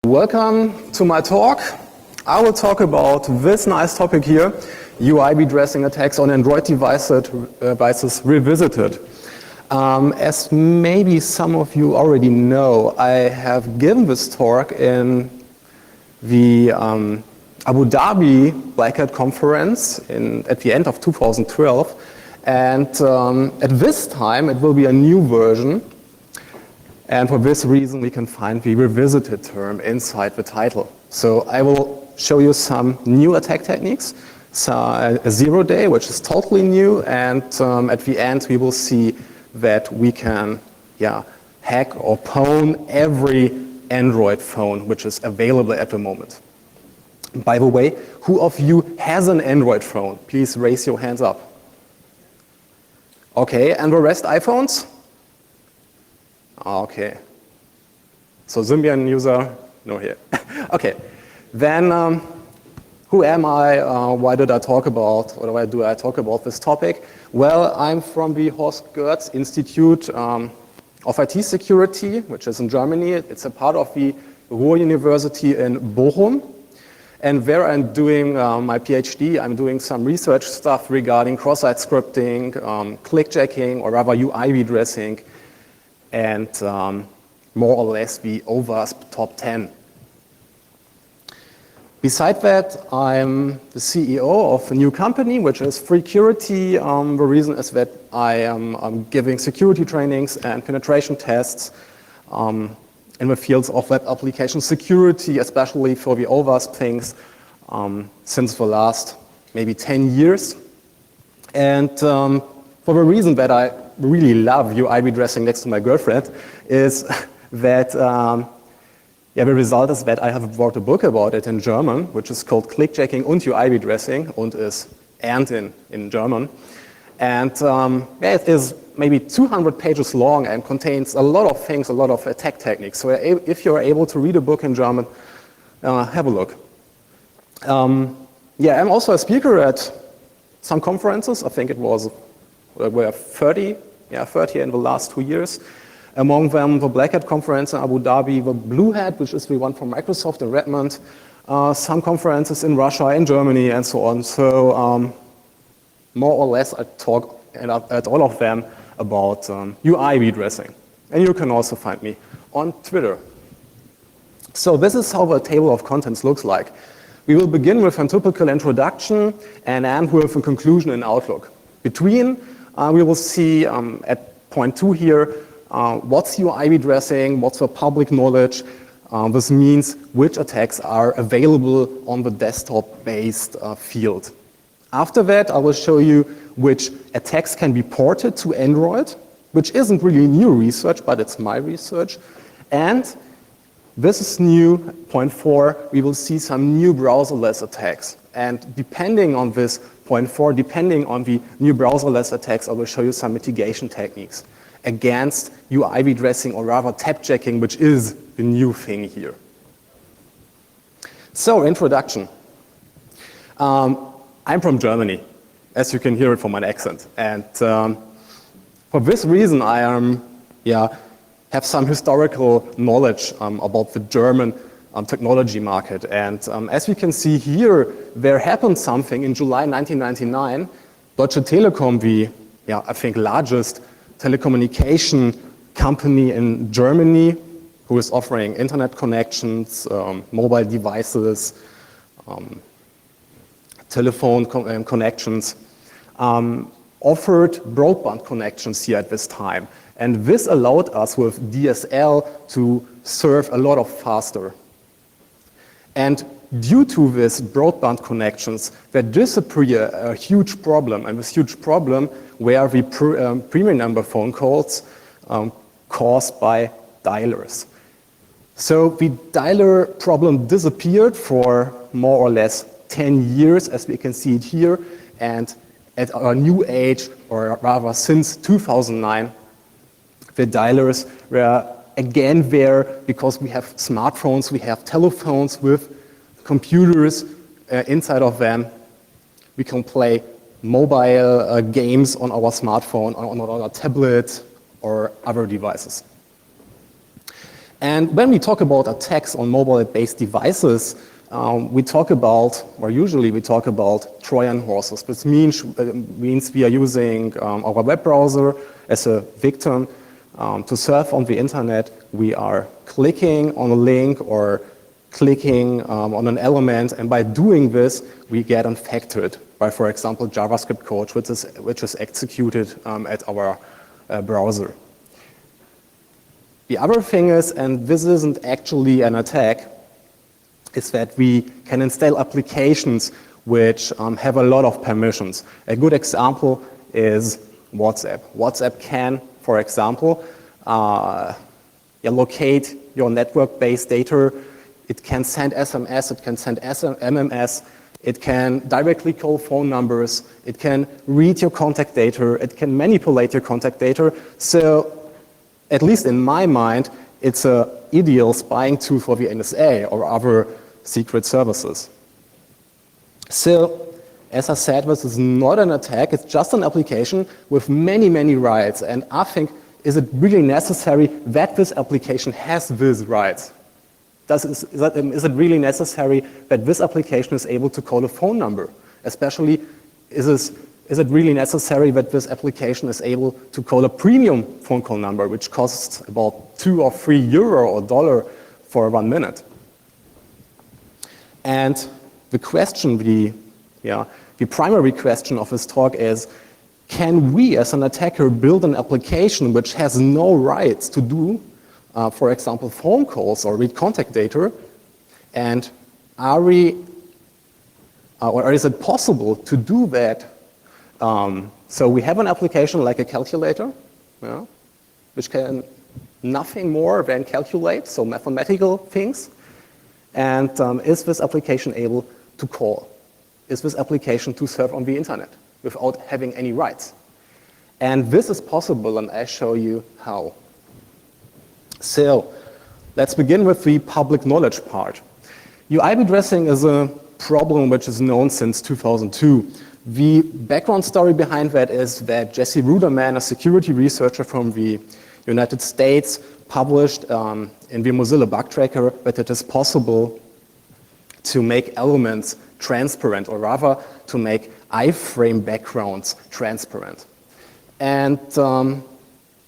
Welcome to my talk. I will talk about this nice topic here, UI redressing attacks on Android devices revisited. As maybe some of you already know, I have given this talk in the Abu Dhabi Black Hat conference at the end of 2012. And at this time, it will be a new version. And for this reason, we can find the revisited term inside the title. So I will show you some new attack techniques, so a 0-day, which is totally new, and at the end, we will see that we can hack or pwn every Android phone which is available at the moment. By the way, who of you has an Android phone? Please raise your hands up. Okay, and the rest iPhones? Okay. So Symbian user, no here. Okay, then who am I? Why did I talk about, or why do I talk about this topic? Well, I'm from the Horst Goerz Institute of IT Security, which is in Germany. It's a part of the Ruhr University in Bochum. And there I'm doing my PhD. I'm doing some research stuff regarding cross-site scripting, clickjacking, or rather UI redressing, and more or less the OWASP top 10. Besides that, I'm the CEO of a new company, which is Freecurity. The reason is that I am giving security trainings and penetration tests in the fields of web application security, especially for the OWASP things, since the last maybe 10 years. And for the reason that I really love UI redressing next to my girlfriend is that the result is that I have wrote a book about it in German, which is called Clickjacking und UI Redressing, und is and in German. And it is maybe 200 pages long and contains a lot of things, a lot of attack techniques. So if you're able to read a book in German, have a look. I'm also a speaker at some conferences. I think it was were 30 in the last 2 years. Among them, the Black Hat conference in Abu Dhabi, the Blue Hat, which is the one from Microsoft in Redmond, some conferences in Russia, in Germany, and so on. So more or less, I talk at all of them about UI redressing. And you can also find me on Twitter. So this is how the table of contents looks like. We will begin with a typical introduction and end with a conclusion and outlook. Between, we will see at point 2 here, what's UI redressing, what's the public knowledge. This means which attacks are available on the desktop-based field. After that, I will show you which attacks can be ported to Android, which isn't really new research, but it's my research. And this is new, point 4, we will see some new browserless attacks. And depending on this point 4, depending on the new browserless attacks, I will show you some mitigation techniques against UI redressing, or rather tapjacking, which is the new thing here. So, introduction. I'm from Germany, as you can hear it from my accent. And for this reason, I have some historical knowledge about the German technology market. And as you can see here, there happened something in July 1999. Deutsche Telekom, the I think largest telecommunication company in Germany, who is offering internet connections, mobile devices, telephone connections, offered broadband connections here at this time. And this allowed us with DSL to serve a lot of faster. And due to this broadband connections, there disappeared a huge problem. And this huge problem were the premium number phone calls caused by dialers. So the dialer problem disappeared for more or less 10 years, as we can see it here. And at our new age, or rather since 2009, the dialers were again there because we have smartphones, we have telephones with computers inside of them. We can play mobile games on our smartphone, on our tablet, or other devices. And when we talk about attacks on mobile-based devices, we talk about, or usually we talk about Trojan horses, which means we are using our web browser as a victim to surf on the internet. We are clicking on a link or clicking on an element, and by doing this, we get infected by, for example, JavaScript code, which is executed at our browser. The other thing is, and this isn't actually an attack, is that we can install applications which have a lot of permissions. A good example is WhatsApp. WhatsApp can, for example, locate your network-based data. It can send SMS, it can send MMS, it can directly call phone numbers, it can read your contact data, it can manipulate your contact data. So, at least in my mind, it's an ideal spying tool for the NSA or other secret services. So, as I said, this is not an attack, it's just an application with many, many rights. And I think, is it really necessary that this application has these rights? Is it really necessary that this application is able to call a phone number? Especially, is it really necessary that this application is able to call a premium phone call number, which costs about €2 or €3 or $1 for 1 minute? And the question, the primary question of this talk is, can we as an attacker build an application which has no rights to do, for example, phone calls or read contact data? And or is it possible to do that? So we have an application like a calculator, which can nothing more than calculate, so mathematical things. And is this application able to call? Is this application to surf on the internet without having any rights? And this is possible, and I show you how. So let's begin with the public knowledge part. UI redressing is a problem which is known since 2002. The background story behind that is that Jesse Ruderman, a security researcher from the United States, published in the Mozilla Bug Tracker that it is possible to make elements transparent, or rather to make iframe backgrounds transparent. And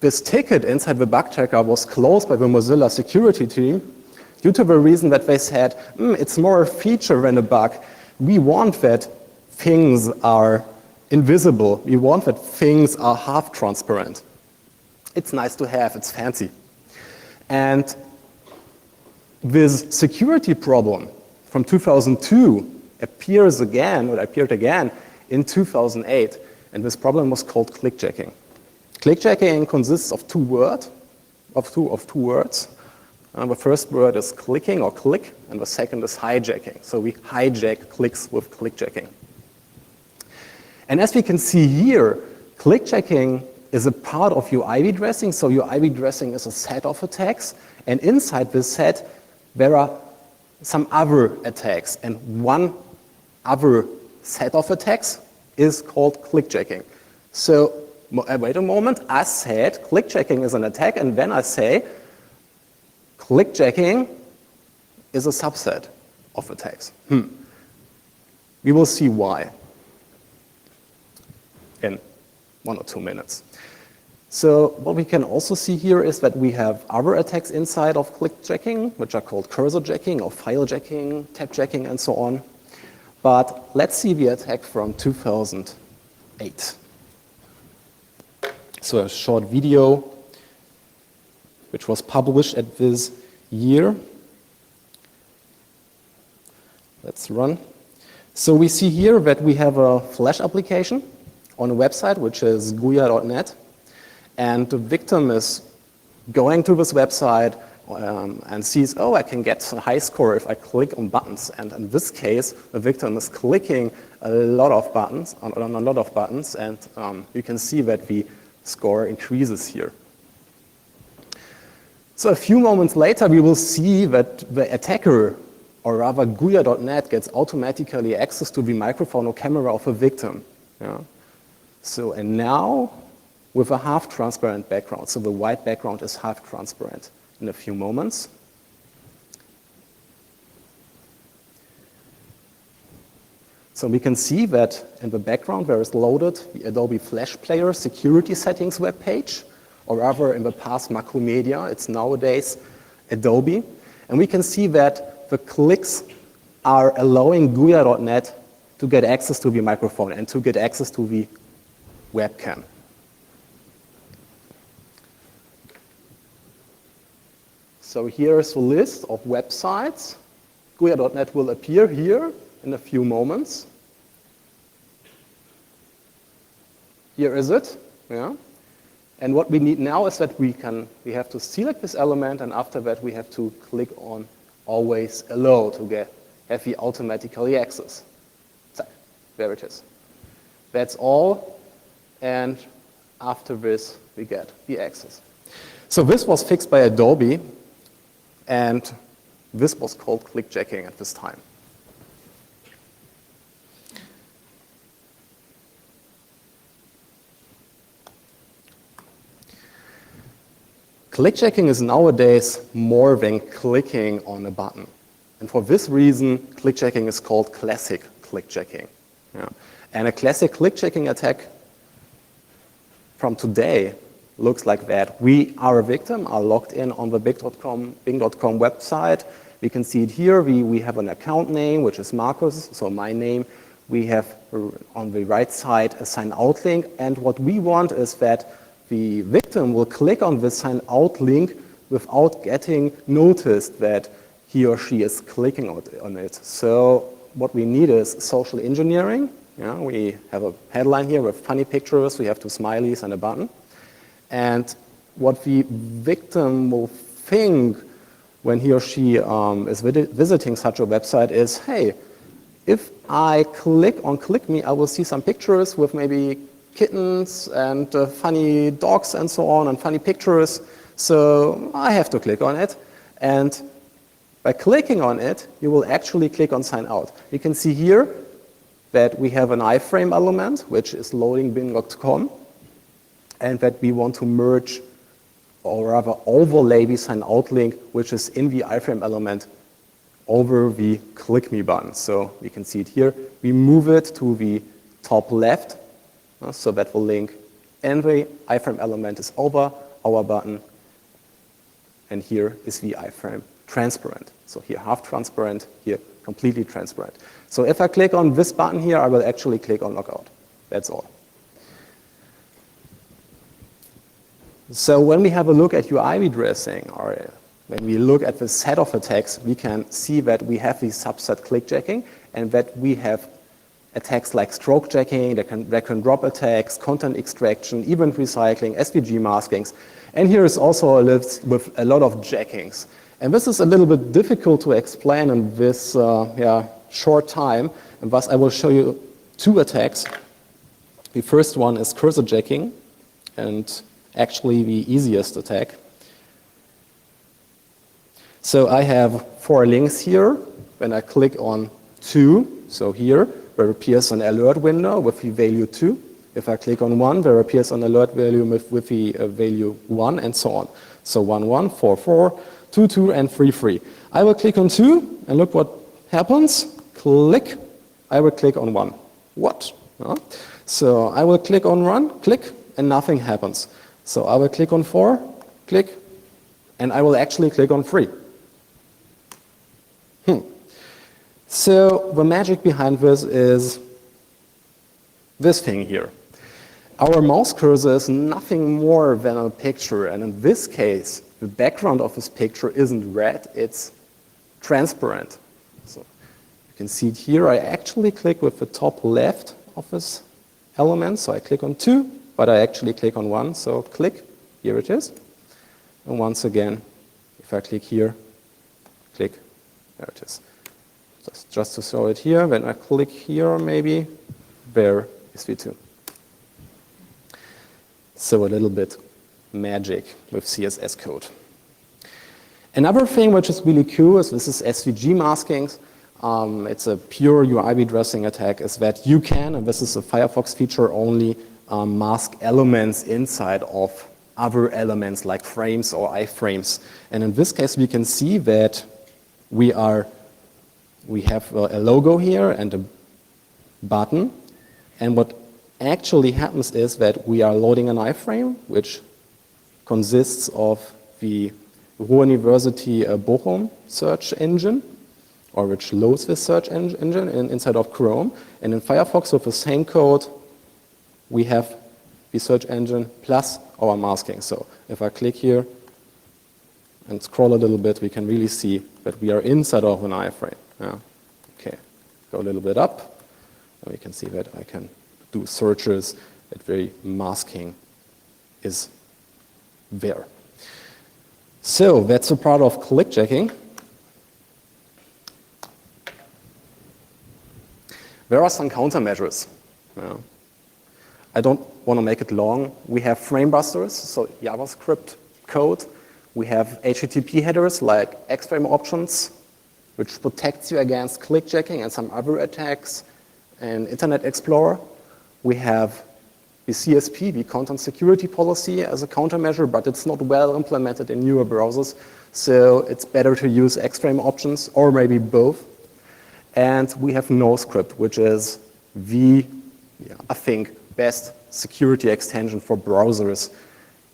this ticket inside the bug tracker was closed by the Mozilla security team due to the reason that they said, it's more a feature than a bug. We want that things are invisible. We want that things are half transparent. It's nice to have, it's fancy. And this security problem from 2002 appeared again in 2008, and this problem was called clickjacking. Clickjacking consists of two words. The first word is clicking or click, and the second is hijacking. So we hijack clicks with clickjacking. And as we can see here, clickjacking is a part of UI redressing. So UI redressing is a set of attacks, and inside this set, there are some other attacks, and one other set of attacks is called clickjacking. So wait a moment, I said clickjacking is an attack, and then I say clickjacking is a subset of attacks. We will see why in 1 or 2 minutes. So what we can also see here is that we have other attacks inside of clickjacking, which are called cursor jacking or file jacking, tab jacking, and so on. But let's see the attack from 2008. So a short video which was published at this year. Let's run. So we see here that we have a Flash application on a website which is guya.net, and the victim is going to this website and sees, oh, I can get a high score if I click on buttons. And in this case, the victim is clicking a lot of buttons, on a lot of buttons, and you can see that the score increases here. So a few moments later, we will see that the attacker, or rather guya.net, gets automatically access to the microphone or camera of a victim. So, and now, with a half-transparent background, so the white background is half-transparent, in a few moments. So we can see that in the background there is loaded the Adobe Flash Player security settings web page, or rather in the past Macromedia, it's nowadays Adobe. And we can see that the clicks are allowing Guya.net to get access to the microphone and to get access to the webcam. So here's the list of websites. Guya.net will appear here in a few moments. Here is it, yeah. And what we need now is that we have to select this element, and after that we have to click on Always Allow to have the automatically access. So, there it is. That's all, and after this we get the access. So this was fixed by Adobe, and this was called clickjacking at this time. Clickjacking is nowadays more than clicking on a button. And for this reason, clickjacking is called classic clickjacking. Yeah. And a classic clickjacking attack from today looks like that. We are a victim, are logged in on the Bing.com website. We can see it here. We have an account name, which is Marcus, so my name. We have on the right side a sign out link. And what we want is that the victim will click on this sign out link without getting noticed that he or she is clicking on it. So what we need is social engineering. Yeah, we have a headline here with funny pictures. We have two smileys and a button. And what the victim will think when he or she is visiting such a website is, hey, if I click on Click Me, I will see some pictures with maybe kittens and funny dogs and so on, and funny pictures. So I have to click on it. And by clicking on it, you will actually click on Sign Out. You can see here that we have an iframe element, which is loading Bing.com, and that we want to merge, or rather overlay the Sign Out link, which is in the iframe element, over the Click Me button. So we can see it here. We move it to the top left, so that will link, and the iframe element is over our button, and here is the iframe transparent. So here half transparent, here completely transparent. So if I click on this button here, I will actually click on Logout. That's all. So when we have a look at UI redressing, or when we look at the set of attacks, we can see that we have the subset clickjacking, and that we have attacks like stroke jacking, drag and drop attacks, content extraction, event recycling, Svg maskings. And here is also a list with a lot of jackings. And this is a little bit difficult to explain in this short time, and thus I will show you two attacks. The first one is cursor jacking, and actually the easiest attack. So I have 4 links here. When I click on 2, so here, there appears an alert window with the value 2. If I click on 1, there appears an alert value with the value 1, and so on. So 1, 1, 4, 4, 2, 2, and 3, 3. I will click on 2, and look what happens. Click. I will click on 1. What? So I will click on 1, click, and nothing happens. So I will click on 4, click, and I will actually click on 3. So the magic behind this is this thing here. Our mouse cursor is nothing more than a picture, and in this case, the background of this picture isn't red, it's transparent. So you can see it here. I actually click with the top left of this element, so I click on 2, but I actually click on 1, so click, here it is. And once again, if I click here, click, there it is. Just to show it here, when I click here maybe, there is V2. So a little bit magic with CSS code. Another thing which is really cool is this is Svg maskings. It's a pure UI redressing attack, is that you can, and this is a Firefox feature only, mask elements inside of other elements like frames or iframes. And in this case, we can see that we have a logo here and a button. And what actually happens is that we are loading an iframe, which consists of the Ruhr University Bochum search engine, or which loads this search engine inside of Chrome. And in Firefox, with the same code, we have the search engine plus our masking. So if I click here and scroll a little bit, we can really see that we are inside of an iframe. Yeah. Okay, go a little bit up, and we can see that I can do searches, that the masking is there. So that's a part of click checking. There are some countermeasures. Yeah. I don't want to make it long. We have frame busters, so JavaScript code. We have HTTP headers like X-frame options, which protects you against click checking and some other attacks, and Internet Explorer. We have the CSP, the content security policy, as a countermeasure, but it's not well implemented in newer browsers, so it's better to use X-frame options, or maybe both. And we have NoScript, which is the, I think, best security extension for browsers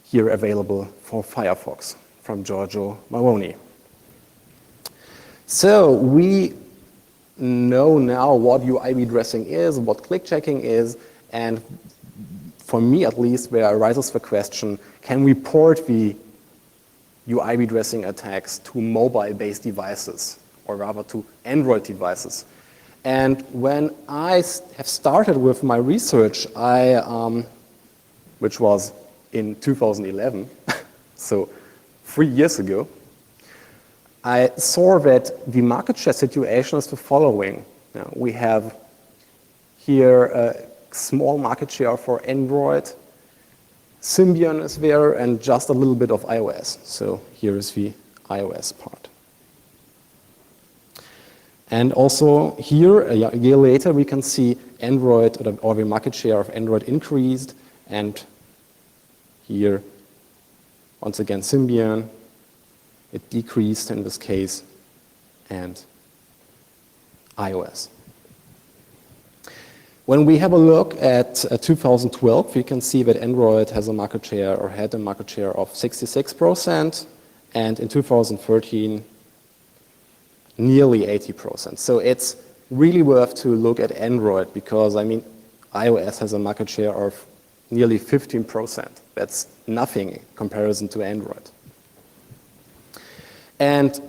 here available for Firefox from Giorgio Maroni. So we know now what UI redressing is, what click checking is, and for me at least, where arises the question, can we port the UI redressing attacks to mobile-based devices, or rather to Android devices? And when I have started with my research, which was in 2011, so 3 years ago, I saw that the market share situation is the following. Now, we have here a small market share for Android, Symbian is there, and just a little bit of iOS. So here is the iOS part. And also here, a year later, we can see Android, or the market share of Android increased, and here, once again, Symbian, it decreased in this case, and iOS. When we have a look at 2012, we can see that Android has a market share, or had a market share of 66%, and in 2013, nearly 80%. So it's really worth to look at Android, because, I mean, iOS has a market share of nearly 15%. That's nothing in comparison to Android. And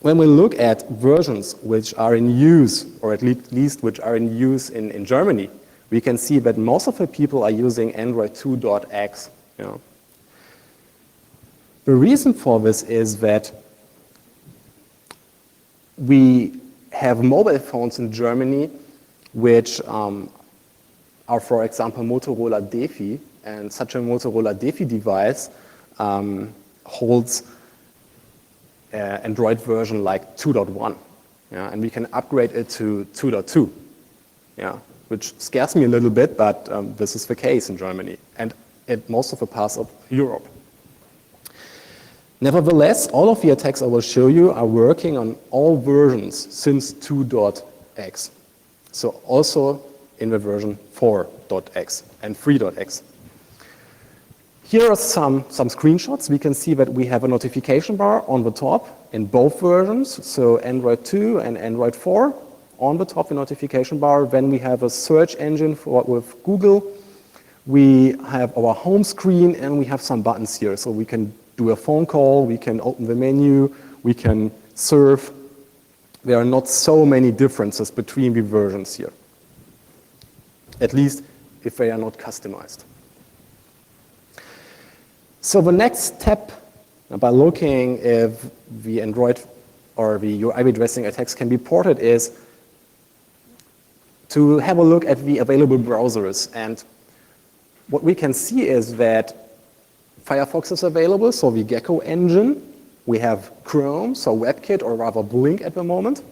when we look at versions which are in use, or at least which are in use in Germany, we can see that most of the people are using Android 2.x. You know. The reason for this is that we have mobile phones in Germany which are, for example, Motorola Defi, and such a Motorola Defi device holds Android version like 2.1, yeah, and we can upgrade it to 2.2, yeah, which scares me a little bit, but this is the case in Germany and in most of the parts of Europe. Nevertheless, all of the attacks I will show you are working on all versions since 2.x, so also in the version 4.x and 3.x. Here are some screenshots. We can see that we have a notification bar on the top in both versions, so Android 2 and Android 4 on the top, the notification bar. Then we have a search engine with Google. We have our home screen, and we have some buttons here. So we can do a phone call, we can open the menu, we can surf. There are not so many differences between the versions here, at least if they are not customized. So the next step, by looking if the Android or the UI redressing attacks can be ported, is to have a look at the available browsers. And what we can see is that Firefox is available, so the Gecko engine. We have Chrome, so WebKit, or rather Blink at the moment.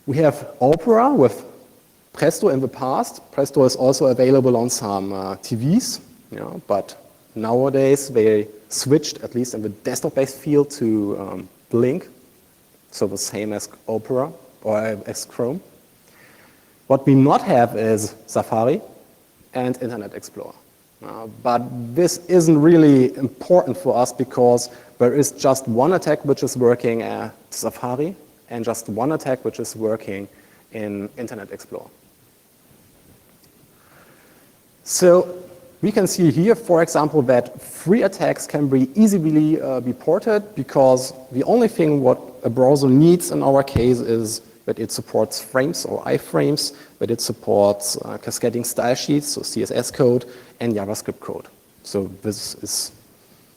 We have Opera with Presto in the past. Presto is also available on some TVs. But nowadays they switched, at least in the desktop-based field, to Blink, so the same as Opera or as Chrome. What we not have is Safari and Internet Explorer. But this isn't really important for us because there is just one attack which is working at Safari and just one attack which is working in Internet Explorer. So we can see here, for example, that 3 attacks can be easily be ported because the only thing what a browser needs in our case is that it supports frames or iframes, that it supports cascading style sheets, so CSS code, and JavaScript code. So this is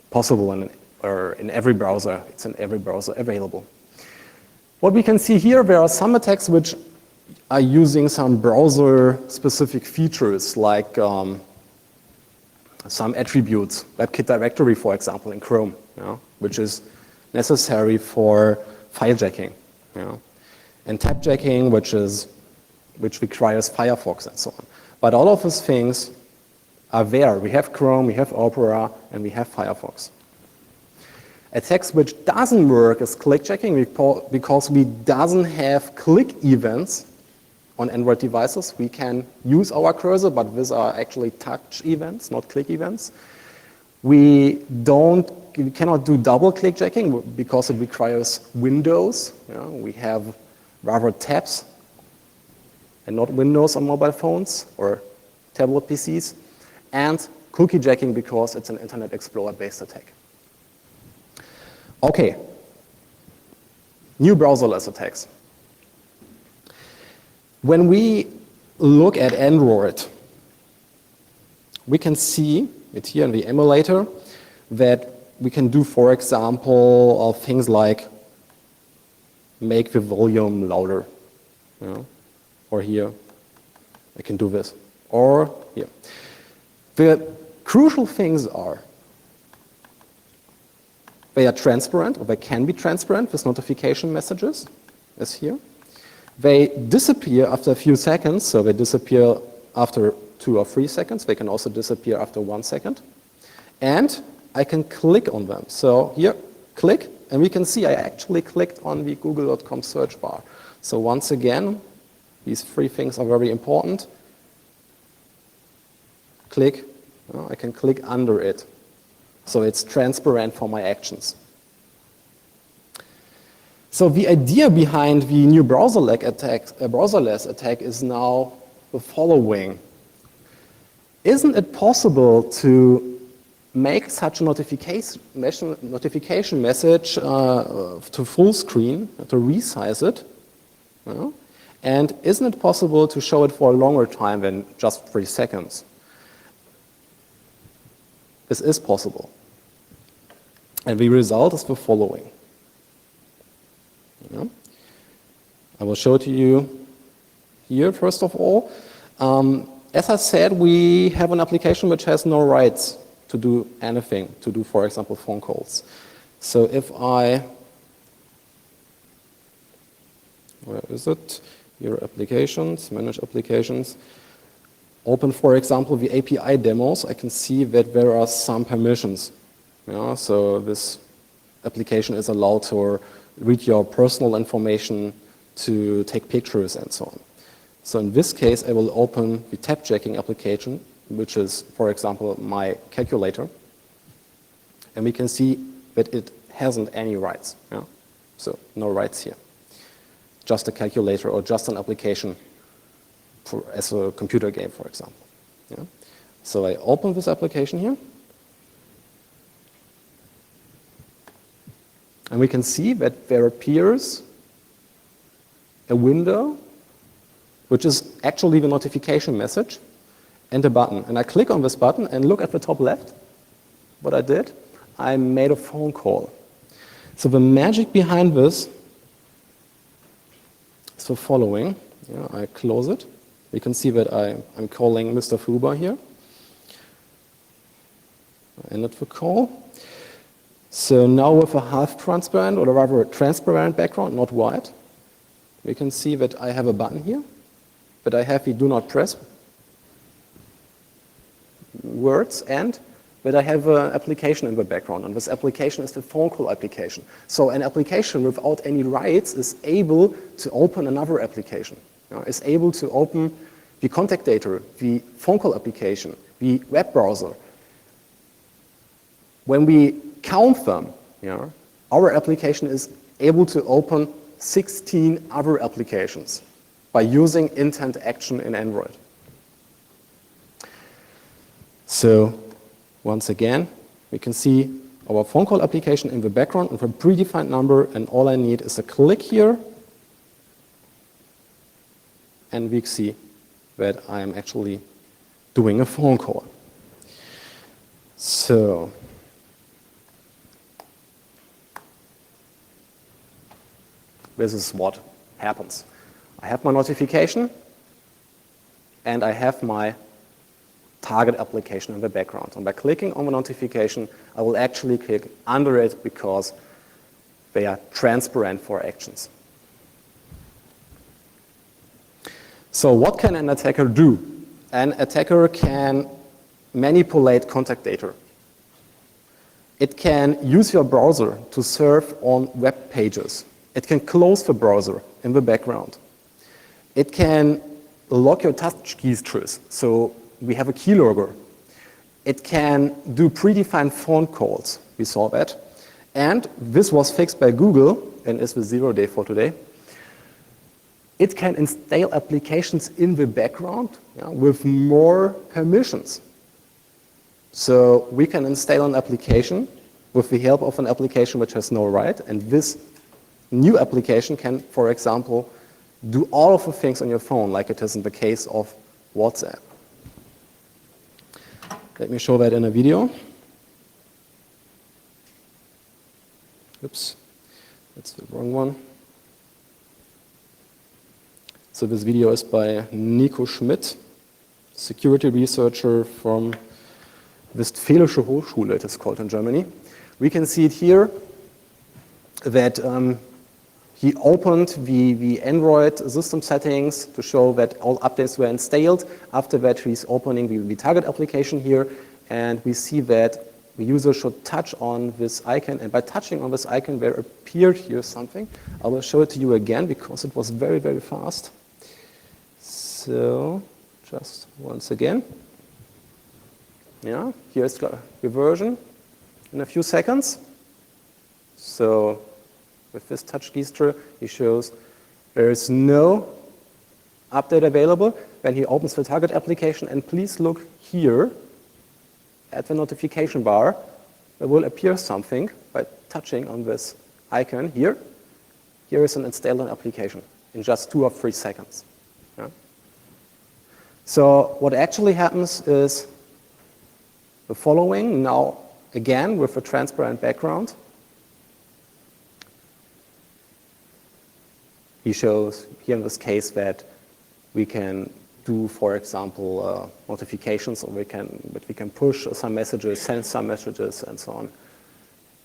possible in every browser. It's in every browser available. What we can see here, there are some attacks which are using some browser-specific features, like some attributes, WebKit directory, for example, in Chrome, which is necessary for file jacking, and tab jacking, which requires Firefox and so on. But all of these things are there. We have Chrome, we have Opera, and we have Firefox. Attacks which doesn't work is click checking because we doesn't have click events on Android devices. We can use our cursor, but these are actually touch events, not click events. We cannot do double click checking because it requires windows. We have rather tabs and not windows on mobile phones or tablet PCs. And cookie jacking because it's an Internet Explorer-based attack. Okay, new browserless attacks. When we look at Android, we can see it here in the emulator that we can do, for example, things like make the volume louder. Or here, I can do this. Or here. The crucial things are they are transparent, or they can be transparent with notification messages, as here. They disappear after a few seconds, so they disappear after 2 or 3 seconds. They can also disappear after 1 second. And I can click on them. So here, click, and we can see I actually clicked on the google.com search bar. So once again, these 3 things are very important. Click, I can click under it. So it's transparent for my actions. So the idea behind the new browserless attack is now the following. Isn't it possible to make such a notification message to full screen, to resize it? And isn't it possible to show it for a longer time than just 3 seconds? This is possible. And the result is the following. I will show it to you here, first of all. As I said, we have an application which has no rights to do anything, to do, for example, phone calls. So if where is it? Your applications, manage applications. Open, for example, the API demos, I can see that there are some permissions. So this application is allowed to read your personal information, to take pictures, and so on. So in this case, I will open the tab checking application, which is, for example, my calculator. And we can see that it hasn't any rights. So no rights here. Just a calculator or just an application as a computer game, for example. So I open this application here. And we can see that there appears a window, which is actually the notification message, and a button. And I click on this button and look at the top left. What I did, I made a phone call. So the magic behind this is the following. I close it. You can see that I'm calling Mr. Fuber here. I ended the call. So now with a half transparent, or rather a transparent background, not white, we can see that I have a button here, but I have the do not press words and that I have an application in the background, and this application is the phone call application. So an application without any rights is able to open another application, is able to open the contact data, the phone call application, the web browser. When we count them, our application is able to open 16 other applications by using intent action in Android. So once again, we can see our phone call application in the background with a predefined number, and all I need is a click here, and we see that I'm actually doing a phone call. So this is what happens. I have my notification, and I have my target application in the background. And by clicking on the notification, I will actually click under it because they are transparent for actions. So what can an attacker do? An attacker can manipulate contact data. It can use your browser to serve on web pages. It can close the browser in the background. It can lock your touch keys, so we have a keylogger. It can do predefined phone calls. We saw that. And this was fixed by Google and is the 0 day for today. It can install applications in the background with more permissions. So we can install an application with the help of an application which has no right, and this new application can, for example, do all of the things on your phone, like it is in the case of WhatsApp. Let me show that in a video. Oops, that's the wrong one. So this video is by Nico Schmidt, security researcher from Westfälische Hochschule, it is called in Germany. We can see it here that he opened the Android system settings to show that all updates were installed. After that, he's opening the target application here, and we see that the user should touch on this icon, and by touching on this icon, there appeared here something. I will show it to you again because it was very, very fast. So, just once again. Yeah, here's the version in a few seconds. So, with this touch gesture, he shows there is no update available. When he opens the target application, and please look here at the notification bar, there will appear something by touching on this icon here. Here is an installed application in just 2 or 3 seconds. Yeah? So what actually happens is the following, now again with a transparent background. He shows here in this case that we can do, for example, notifications, or we can push some messages, send some messages, and so on.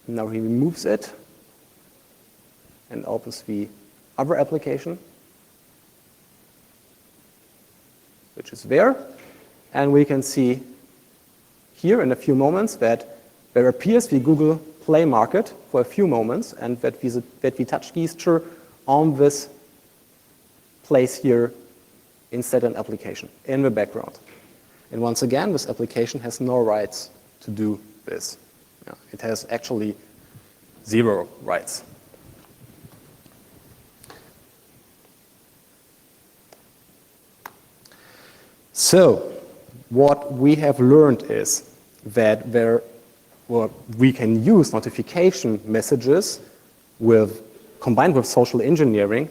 Now he removes it and opens the other application, which is there, and we can see here in a few moments that there appears the Google Play Market for a few moments, and that the touch gesture on this place here instead an application in the background. And once again, this application has no rights to do this. Yeah, it has actually 0 rights. So what we have learned is that we can use notification messages combined with social engineering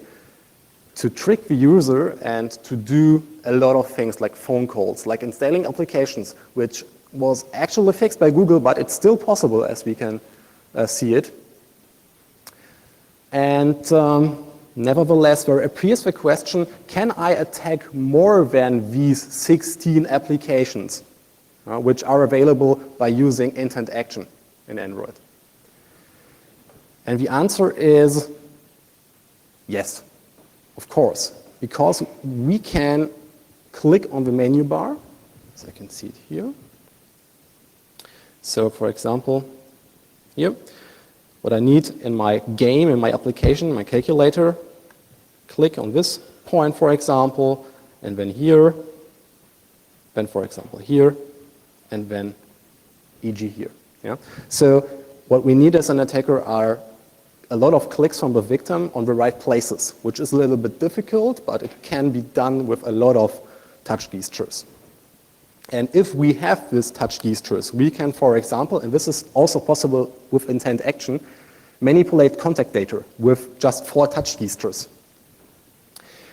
to trick the user and to do a lot of things like phone calls, like installing applications, which was actually fixed by Google, but it's still possible as we can see it. And nevertheless, there appears the question, can I attack more than these 16 applications, which are available by using intent action in Android? And the answer is yes. Of course, because we can click on the menu bar, as I can see it here. So for example, here, what I need in my game, in my application, my calculator, click on this point, for example, and then here, then for example here, and then e.g. here. Yeah? So what we need as an attacker are a lot of clicks from the victim on the right places, which is a little bit difficult, but it can be done with a lot of touch gestures. And if we have this touch gestures, we can, for example, and this is also possible with intent action, manipulate contact data with just 4 touch gestures.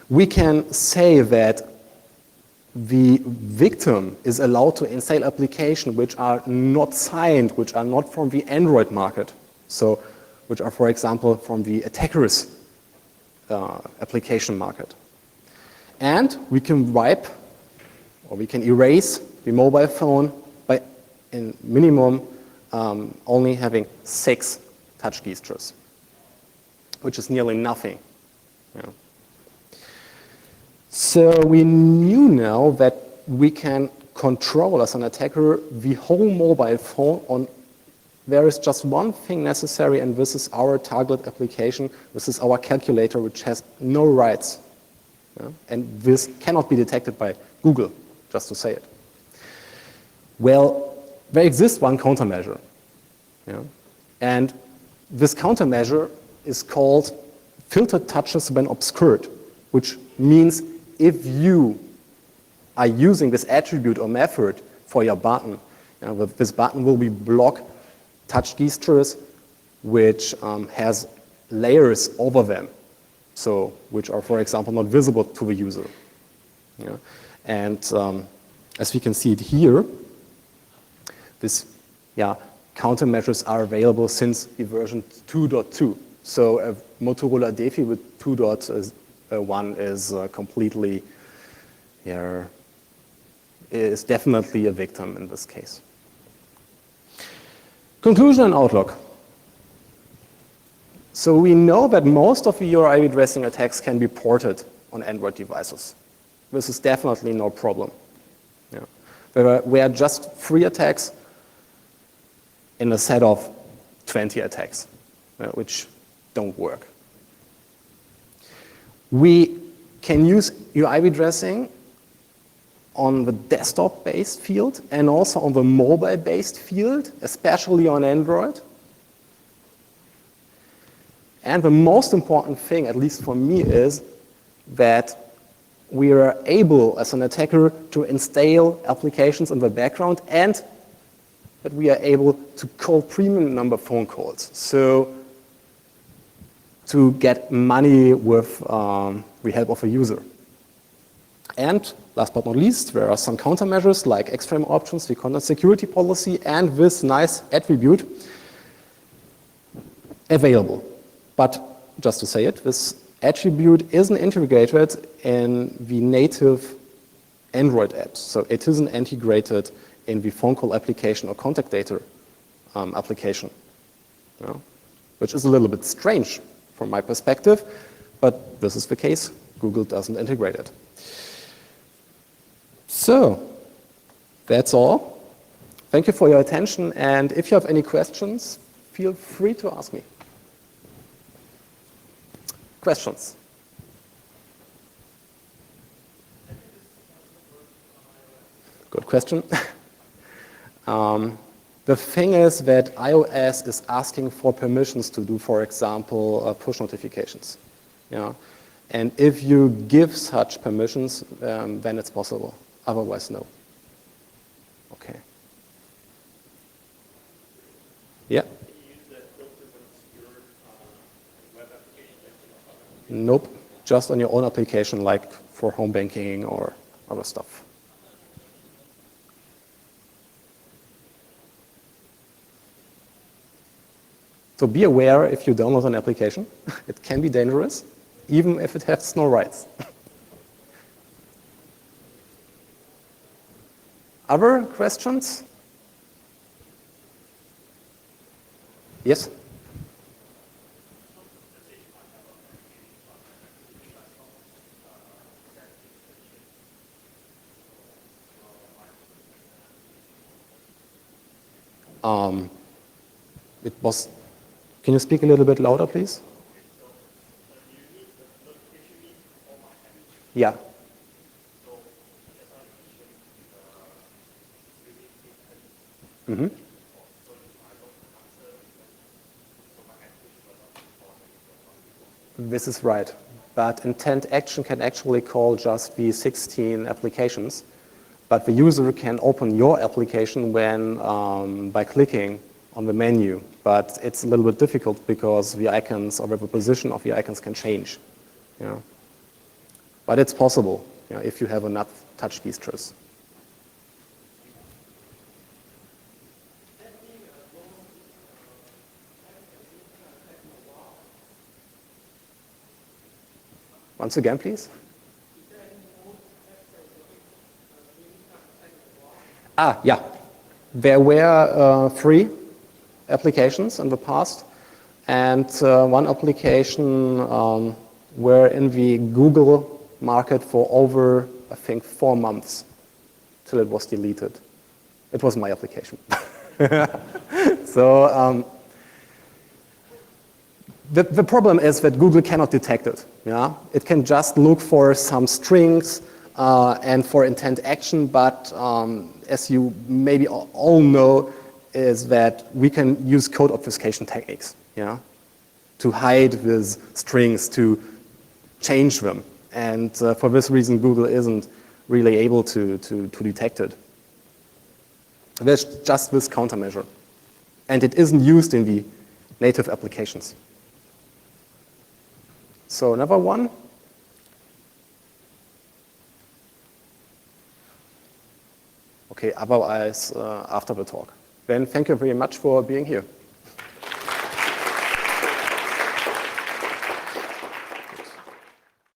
We can say that the victim is allowed to install applications which are not signed, which are not from the Android market, so which are, for example, from the attacker's application market. And we can wipe, or we can erase the mobile phone by, in minimum, only having 6 touch gestures, which is nearly nothing. Yeah. So we knew now that we can control, as an attacker, the whole mobile phone on. There is just one thing necessary, and this is our target application. This is our calculator, which has no rights. Yeah? And this cannot be detected by Google, just to say it. Well, there exists one countermeasure. Yeah? And this countermeasure is called filtered touches when obscured, which means if you are using this attribute or method for your button, you know, this button will be block touch gestures which has layers over them, so which are, for example, not visible to the user. Yeah? And as we can see it here, this countermeasures are available since the version 2.2. So a Motorola Defi with 2.1 is completely, is definitely a victim in this case. Conclusion and outlook. So we know that most of the URI redressing attacks can be ported on Android devices. This is definitely no problem. Yeah. There were just 3 attacks in a set of 20 attacks, which don't work. We can use UI redressing on the desktop-based field and also on the mobile-based field, especially on Android. And the most important thing, at least for me, is that we are able, as an attacker, to install applications in the background, and that we are able to call premium number phone calls. So to get money with the help of a user. And last but not least, there are some countermeasures like extreme options, the content security policy, and this nice attribute available. But just to say it, this attribute isn't integrated in the native Android apps. So it isn't integrated in the phone call application or contact data application, you know, which is a little bit strange from my perspective, but this is the case. Google doesn't integrate it. So that's all. Thank you for your attention, and if you have any questions, feel free to ask me. Questions? Good question. The thing is that iOS is asking for permissions to do, for example, push notifications. You know? And if you give such permissions, then it's possible. Otherwise, no. Okay. Yeah? Can you use that filter when obscured on web applications? Nope. Just on your own application, like for home banking or other stuff. So be aware if you download an application. It can be dangerous, even if it has no rights. Other questions? Yes? It was, can you speak a little bit louder, please? Yeah. Mm-hmm. This is right. But intent action can actually call just the 16 applications. But the user can open your application when by clicking on the menu. But it's a little bit difficult because the icons or the position of the icons can change. Yeah. But it's possible, yeah, if you have enough touch gestures. Once again, please. Yeah. There were 3 applications in the past, and one application were in the Google market for over, I think, 4 months till it was deleted. It was my application. So the problem is that Google cannot detect it. Yeah? It can just look for some strings and for intent action, but as you maybe all know, is that we can use code obfuscation techniques, yeah, to hide these strings, to change them. And for this reason, Google isn't really able to detect it. There's just this countermeasure. And it isn't used in the native applications. So another one. Okay, otherwise after the talk. Then thank you very much for being here.